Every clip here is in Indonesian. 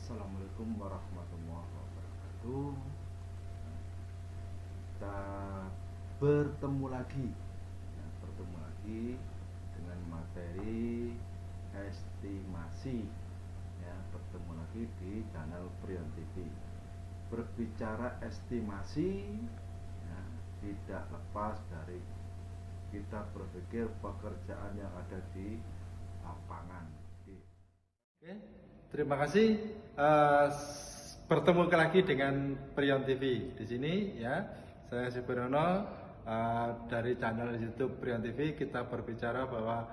Assalamualaikum warahmatullahi wabarakatuh. Kita bertemu lagi, dengan materi estimasi. Bertemu lagi di channel Prion TV. Berbicara estimasi, tidak lepas dari kita berpikir pekerjaan yang ada di lapangan. Oke, terima kasih. Bertemu lagi dengan Prion TV di sini ya. Saya Sibirono dari channel YouTube Prion TV. Kita berbicara bahwa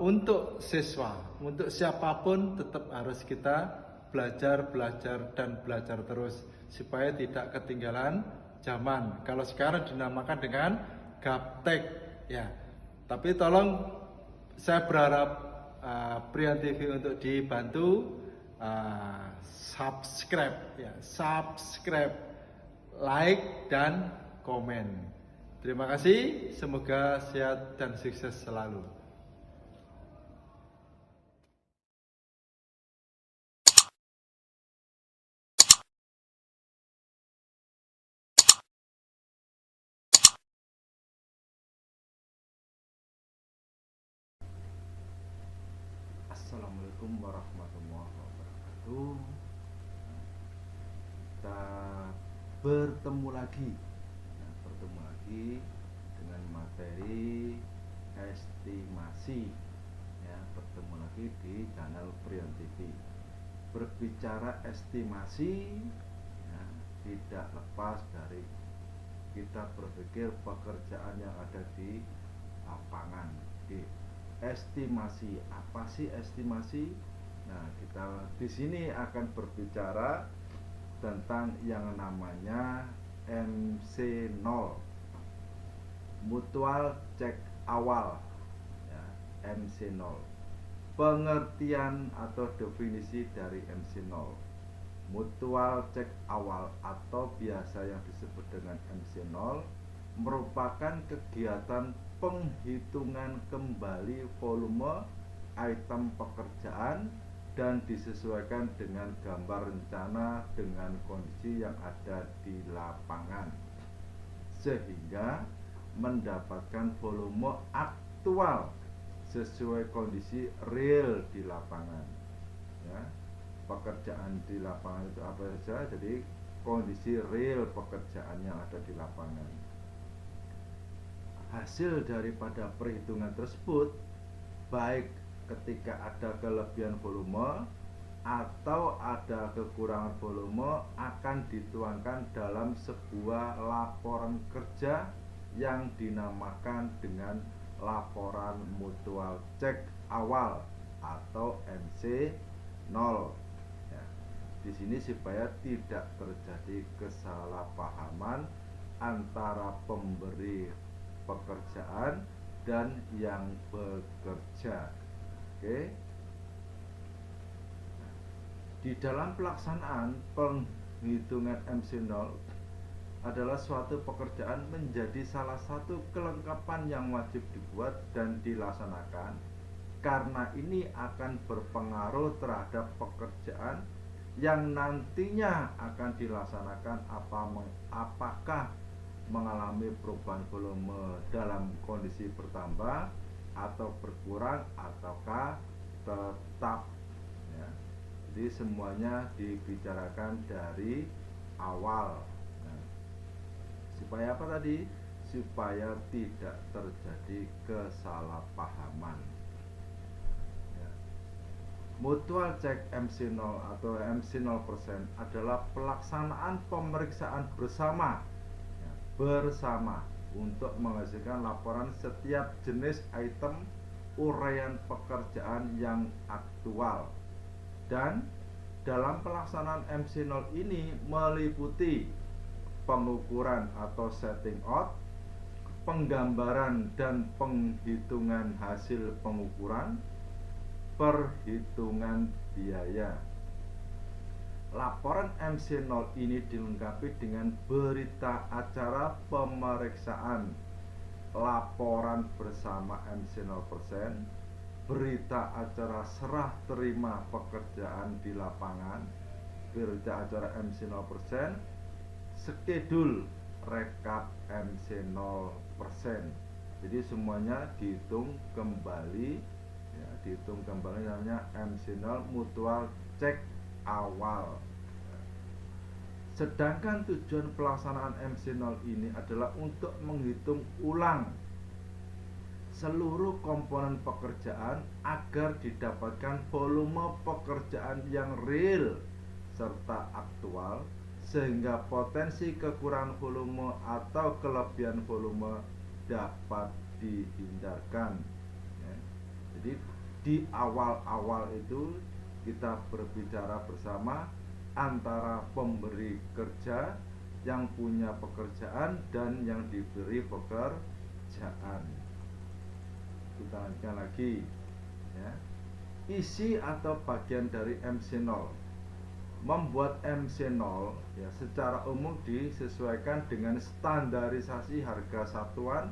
untuk siswa, untuk siapapun tetap harus kita belajar terus supaya tidak ketinggalan zaman. Kalau sekarang dinamakan dengan gaptek ya. Tapi tolong saya berharap Prion TV untuk dibantu subscribe, like dan komen. Terima kasih, semoga sehat dan sukses selalu. Assalamualaikum warahmatullahi wabarakatuh. Kita bertemu lagi, dengan materi estimasi. Bertemu lagi di channel Prion TV. Berbicara estimasi, tidak lepas dari kita berpikir pekerjaan yang ada di lapangan. Estimasi, apa sih estimasi? Nah, kita di sini akan berbicara tentang yang namanya MC0, mutual cek awal, MC0. Pengertian atau definisi dari MC0, mutual cek awal atau biasa yang disebut dengan MC0 merupakan kegiatan penghitungan kembali volume item pekerjaan dan disesuaikan dengan gambar rencana dengan kondisi yang ada di lapangan sehingga mendapatkan volume aktual sesuai kondisi real di lapangan. Pekerjaan di lapangan itu apa saja, jadi kondisi real pekerjaan yang ada di lapangan. Hasil daripada perhitungan tersebut, baik ketika ada kelebihan volume atau ada kekurangan volume, akan dituangkan dalam sebuah laporan kerja yang dinamakan dengan laporan mutual cek awal atau MC0. Di sini supaya tidak terjadi kesalahpahaman antara pemberi pekerjaan dan yang bekerja. Oke. Di dalam pelaksanaan penghitungan MC0 adalah suatu pekerjaan menjadi salah satu kelengkapan yang wajib dibuat dan dilaksanakan, karena ini akan berpengaruh terhadap pekerjaan yang nantinya akan dilaksanakan, apakah mengalami perubahan volume dalam kondisi bertambah atau berkurang ataukah tetap. Jadi semuanya dibicarakan dari awal. Supaya apa tadi? Supaya tidak terjadi kesalahpahaman. Mutual check MC0 atau MC0% adalah pelaksanaan pemeriksaan bersama untuk menghasilkan laporan setiap jenis item uraian pekerjaan yang aktual. Dan dalam pelaksanaan MC0 ini meliputi pengukuran atau setting out, penggambaran dan penghitungan hasil pengukuran, perhitungan biaya. Laporan MC0 ini dilengkapi dengan berita acara pemeriksaan, laporan bersama MC0%, berita acara serah terima pekerjaan di lapangan, berita acara MC 0%, skedul rekap MC 0%. Jadi semuanya dihitung kembali, ya, dihitung kembali, namanya MC 0 mutual cek awal. Sedangkan tujuan pelaksanaan MC 0 ini adalah untuk menghitung ulang seluruh komponen pekerjaan agar didapatkan volume pekerjaan yang real serta aktual, sehingga potensi kekurangan volume atau kelebihan volume dapat dihindarkan, ya. Jadi di awal-awal itu kita berbicara bersama antara pemberi kerja yang punya pekerjaan dan yang diberi pekerjaan. Kita lanjutkan lagi, ya. Isi atau bagian dari MC0. Membuat MC0, ya, secara umum disesuaikan dengan standarisasi harga satuan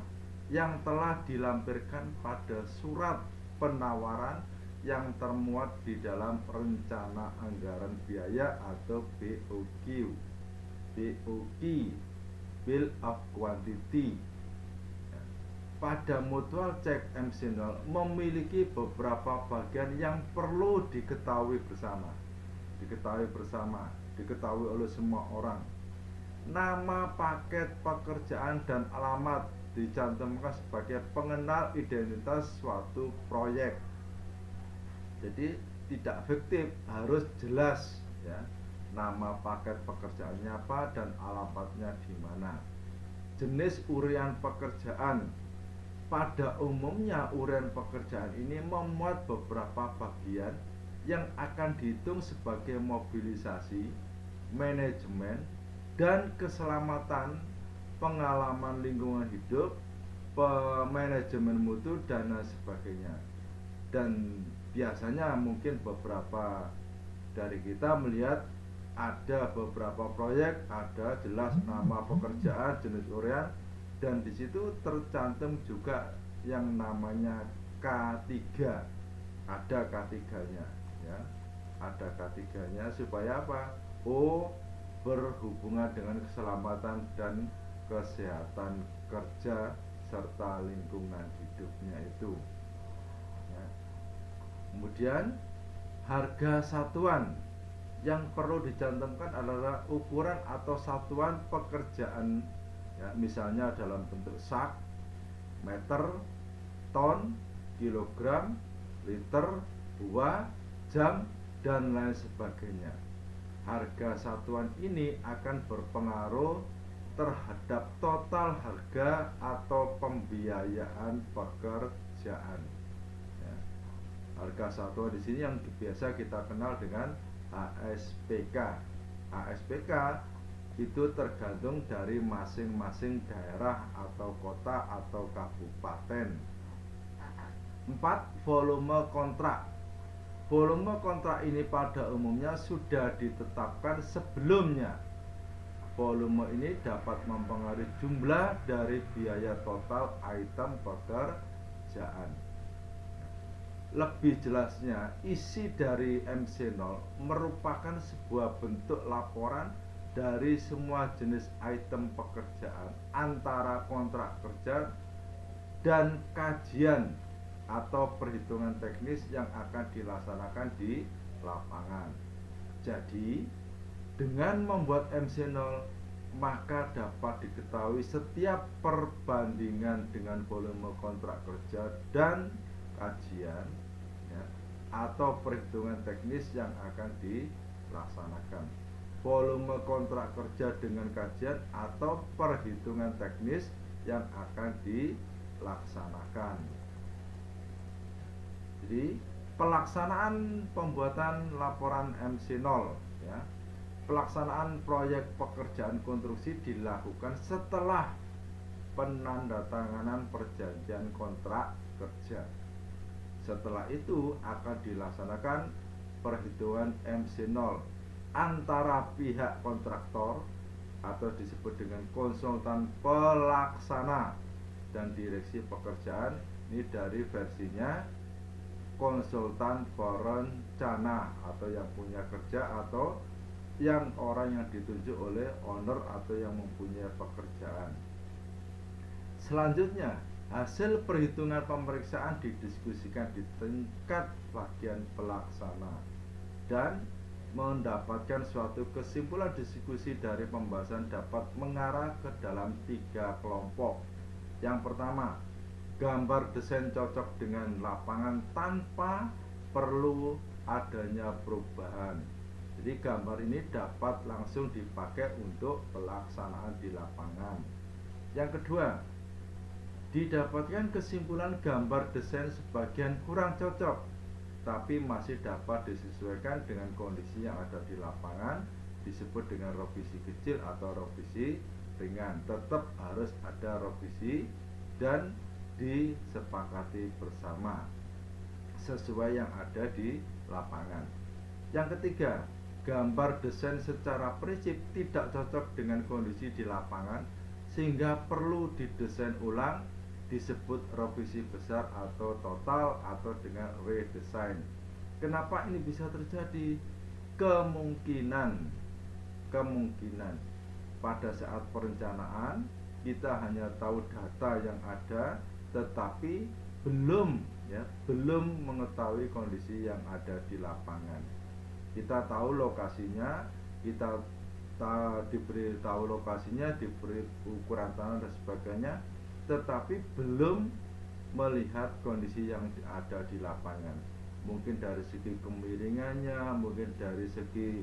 yang telah dilampirkan pada surat penawaran yang termuat di dalam rencana anggaran biaya atau BOQ, Bill of Quantity. Pada mutual check MC0 memiliki beberapa bagian yang perlu diketahui bersama, diketahui oleh semua orang. Nama, paket pekerjaan, dan alamat dicantumkan sebagai pengenal identitas suatu proyek. Jadi tidak fiktif, harus jelas, ya, nama, paket pekerjaannya apa dan alamatnya di mana. Jenis urian pekerjaan. Pada umumnya urian pekerjaan ini memuat beberapa bagian yang akan dihitung sebagai mobilisasi, manajemen, dan keselamatan, pengalaman lingkungan hidup, manajemen mutu, dan sebagainya. Dan biasanya mungkin beberapa dari kita melihat ada beberapa proyek, ada jelas nama pekerjaan, jenis urian, dan di situ tercantum juga yang namanya K3. Ada K3-nya, ya. Ada K3-nya supaya apa? Berhubungan dengan keselamatan dan kesehatan kerja serta lingkungan hidupnya itu, ya. Kemudian harga satuan yang perlu dicantumkan adalah ukuran atau satuan pekerjaan, ya, misalnya dalam bentuk sak, meter, ton, kilogram, liter, buah, jam, dan lain sebagainya. Harga satuan ini akan berpengaruh terhadap total harga atau pembiayaan pekerjaan, ya. Harga satuan di sini yang biasa kita kenal dengan ASPK. ASPK itu tergantung dari masing-masing daerah atau kota atau kabupaten. 4. Volume kontrak. Volume kontrak ini pada umumnya sudah ditetapkan sebelumnya. Volume ini dapat mempengaruhi jumlah dari biaya total item pekerjaan. Lebih jelasnya, isi dari MC0 merupakan sebuah bentuk laporan dari semua jenis item pekerjaan antara kontrak kerja dan kajian atau perhitungan teknis yang akan dilaksanakan di lapangan. Jadi, dengan membuat MC0 maka dapat diketahui setiap perbandingan dengan volume kontrak kerja dan kajian, ya, atau perhitungan teknis yang akan dilaksanakan. Volume kontrak kerja dengan kajian atau perhitungan teknis yang akan dilaksanakan. Jadi pelaksanaan pembuatan laporan MC0, ya, pelaksanaan proyek pekerjaan konstruksi dilakukan setelah penandatanganan perjanjian kontrak kerja. Setelah itu akan dilaksanakan perhitungan MC0 antara pihak kontraktor atau disebut dengan konsultan pelaksana dan direksi pekerjaan. Ini dari versinya konsultan perencana atau yang punya kerja atau yang orang yang ditunjuk oleh owner atau yang mempunyai pekerjaan. Selanjutnya, hasil perhitungan pemeriksaan didiskusikan di tingkat bagian pelaksana dan mendapatkan suatu kesimpulan. Diskusi dari pembahasan dapat mengarah ke dalam 3 kelompok. Yang pertama, gambar desain cocok dengan lapangan tanpa perlu adanya perubahan. Jadi gambar ini dapat langsung dipakai untuk pelaksanaan di lapangan. Yang kedua, didapatkan kesimpulan gambar desain sebagian kurang cocok, tapi masih dapat disesuaikan dengan kondisi yang ada di lapangan, disebut dengan revisi kecil atau revisi ringan. Tetap harus ada revisi dan disepakati bersama sesuai yang ada di lapangan. Yang ketiga, gambar desain secara prinsip tidak cocok dengan kondisi di lapangan sehingga perlu didesain ulang, disebut revisi besar atau total atau dengan redesign. Kenapa ini bisa terjadi? Kemungkinan pada saat perencanaan kita hanya tahu data yang ada, tetapi belum mengetahui kondisi yang ada di lapangan. Kita tahu lokasinya, kita diberi tahu lokasinya, diberi ukuran tanah dan sebagainya, tetapi belum melihat kondisi yang ada di lapangan. Mungkin dari segi kemiringannya, mungkin dari segi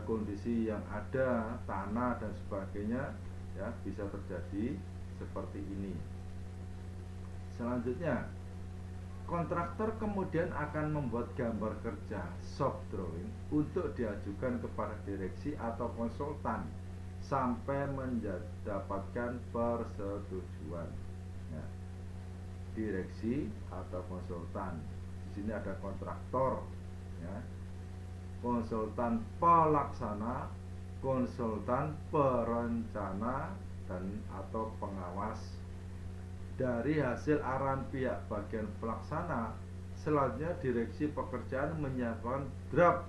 kondisi yang ada, tanah dan sebagainya, ya bisa terjadi seperti ini. Selanjutnya, kontraktor kemudian akan membuat gambar kerja shop drawing untuk diajukan kepada direksi atau konsultan sampai mendapatkan persetujuan. Nah, direksi atau konsultan. Di sini ada kontraktor, ya, konsultan pelaksana, konsultan perencana dan atau pengawas. Dari hasil arahan pihak bagian pelaksana, selanjutnya direksi pekerjaan menyiapkan draft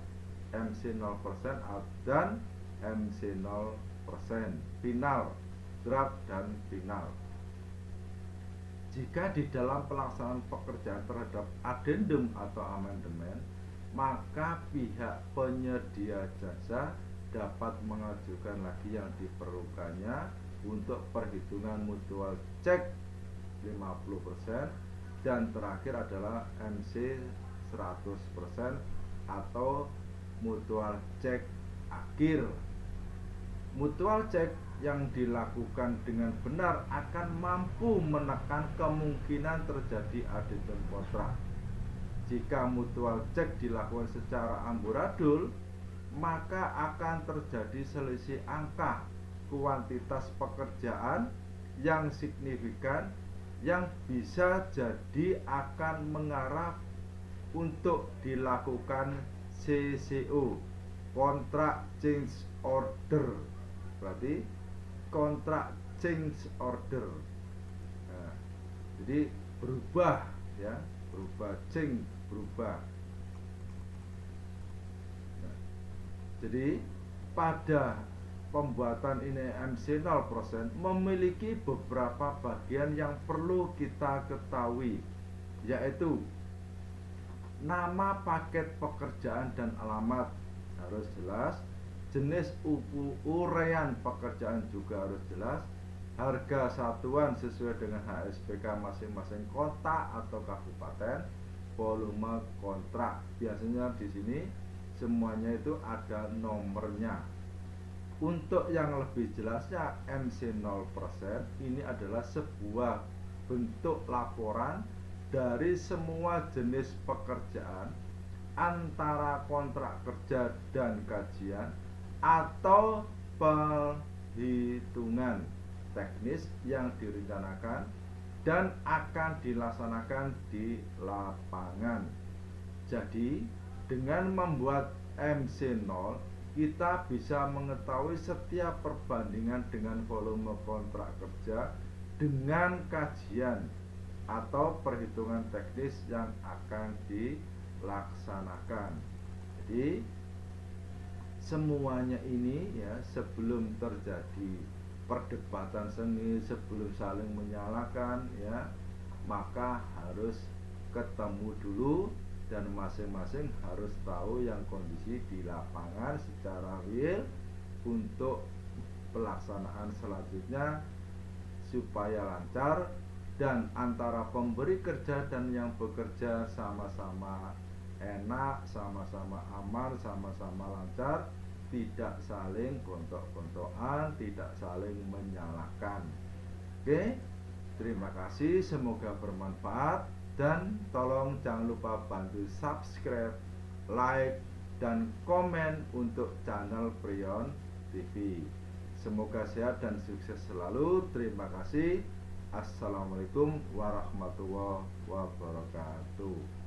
MC 0% dan MC 0% final, draft dan final. Jika di dalam pelaksanaan pekerjaan terhadap addendum atau amandemen, maka pihak penyedia jasa dapat mengajukan lagi yang diperlukannya untuk perhitungan mutual check 50% dan terakhir adalah MC 100% atau mutual check akhir. Mutual check yang dilakukan dengan benar akan mampu menekan kemungkinan terjadi addendum kontrak. Jika mutual check dilakukan secara amburadul, maka akan terjadi selisih angka kuantitas pekerjaan yang signifikan yang bisa jadi akan mengarah untuk dilakukan CCO, kontrak change order. Berarti kontrak change order. Nah, jadi berubah, ya, berubah. Nah, jadi pada pembuatan ini MC 0% memiliki beberapa bagian yang perlu kita ketahui, yaitu nama paket pekerjaan dan alamat harus jelas, jenis uraian pekerjaan juga harus jelas, harga satuan sesuai dengan HSPK masing-masing kota atau kabupaten, volume kontrak. Biasanya di sini semuanya itu ada nomornya. Untuk yang lebih jelasnya, MC 0% ini adalah sebuah bentuk laporan dari semua jenis pekerjaan antara kontrak kerja dan kajian atau perhitungan teknis yang direncanakan dan akan dilaksanakan di lapangan. Jadi, dengan membuat MC 0, kita bisa mengetahui setiap perbandingan dengan volume kontrak kerja dengan kajian atau perhitungan teknis yang akan dilaksanakan. Jadi semuanya ini ya, sebelum terjadi perdebatan sengit, sebelum saling menyalahkan ya, maka harus ketemu dulu dan masing-masing harus tahu yang kondisi di lapangan secara real untuk pelaksanaan selanjutnya supaya lancar dan antara pemberi kerja dan yang bekerja sama-sama enak, sama-sama aman, sama-sama lancar, tidak saling gontok-gontokan, tidak saling menyalahkan. Oke, terima kasih, semoga bermanfaat. Dan tolong jangan lupa bantu subscribe, like, dan komen untuk channel Prion TV. Semoga sehat dan sukses selalu. Terima kasih. Assalamualaikum warahmatullahi wabarakatuh.